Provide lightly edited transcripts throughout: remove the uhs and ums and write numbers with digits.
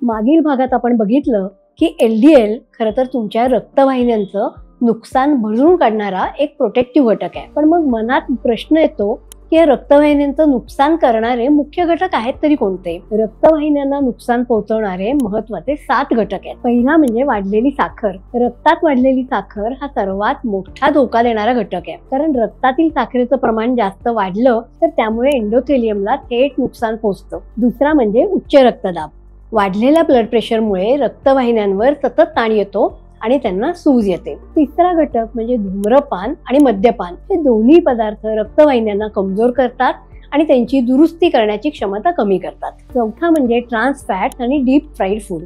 मागील भागात आपण बघितलं की LDL खरं तर तुमच्या रक्तवाहिन्यांचं नुकसान भरून काढणारा एक प्रोटेक्टिव्ह घटक आहे। पण मग मनात प्रश्न येतो की रक्तवाहिन्यांचं नुकसान करणारे मुख्य घटक आहेत तरी कोणते? रक्तवाहिन्यांना नुकसान पोहोचवणारे महत्वाचे 7 घटक आहेत। पहिला म्हणजे वाढलेली साखर। रक्तात वाढलेली साखर हा सर्वात मोठा धोका देणारा घटक आहे, कारण रक्तातील साखरेचं प्रमाण जास्त वाढलं तर त्यामुळे एंडोथेलियमला थेट नुकसान पोहोचतं। दुसरा म्हणजे उच्च रक्तदाब। वाढलेल्या ब्लड प्रेशरमुळे रक्तवाहिन्यांवर सतत ताण येतो आणि त्यांना सूज येते। तिसरा घटक म्हणजे धूम्रपान आणि मद्यपान। हे दोन्ही पदार्थ रक्तवाहिन्यांना कमजोर करतात आणि त्यांची दुरुस्ती करण्याची क्षमता कमी करतात। चौथा म्हणजे ट्रान्स फॅट आणि डीप फ्राईड फूड।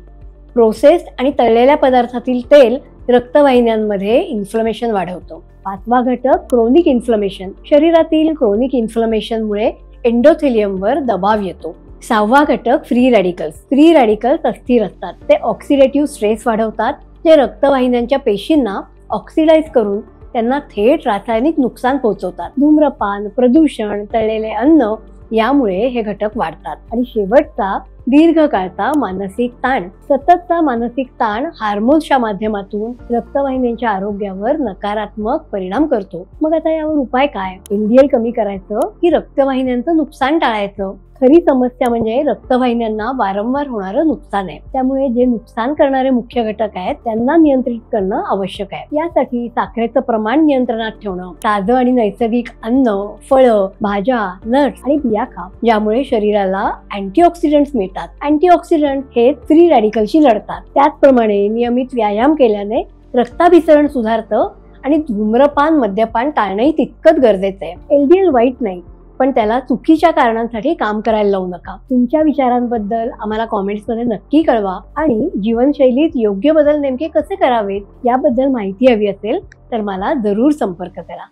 प्रोसेस्ड आणि तळलेल्या पदार्थातील तेल रक्तवाहिन्यांमध्ये इन्फ्लमेशन वाढवतो। पाचवा घटक क्रोनिक इन्फ्लमेशन। शरीरातील क्रोनिक इन्फ्लमेशनमुळे एंडोथेलियमवर दबाव येतो। सहावा घटक फ्री रॅडिकल्स। फ्री रॅडिकल्स अस्थिर असतात, ते ऑक्सिडेटिव्ह स्ट्रेस वाढवतात, जे रक्तवाहिन्यांच्या पेशींना ऑक्सिडाइज करून त्यांना थेट रासायनिक नुकसान पोहोचवतात। धूम्रपान, प्रदूषण, तळलेले अन्न यामुळे हे घटक वाढतात। आणि शेवटचा दीर्घकाळचा मानसिक ताण। सततचा मानसिक ताण हार्मोन्सच्या माध्यमातून रक्तवाहिन्यांच्या आरोग्यावर नकारात्मक परिणाम करतो। मग आता यावर उपाय काय? LDL कमी करायचं की रक्तवाहिन्यांचं नुकसान टाळायचं? खरी समस्या म्हणजे रक्तवाहिन्यांना वारंवार होणारं नुकसान आहे। त्यामुळे जे नुकसान करणारे मुख्य घटक आहेत त्यांना नियंत्रित करणं आवश्यक आहे। यासाठी साखरेचं प्रमाण नियंत्रणात ठेवणं, ताजं आणि नैसर्गिक अन्न, फळं, भाज्या, नट्स आणि बिया खा, ज्यामुळे शरीराला अँटीऑक्सिडंट्स मिळतात। अँटीऑक्सिडंट हे फ्री रॅडिकलशी लढतात। त्याचप्रमाणे नियमित व्यायाम केल्याने रक्ताभिसरण सुधारतं आणि धूम्रपान, मद्यपान टाळणंही तितकंच गरजेचं आहे। LDL वाईट नाही, पण त्याला चुकीच्या कारणांसाठी काम करायला लावू नका। तुमच्या विचारांबद्दल आम्हाला कॉमेंट्समध्ये नक्की कळवा आणि जीवनशैलीत योग्य बदल नेमके कसे करावेत याबद्दल माहिती हवी असेल तर मला जरूर संपर्क करा।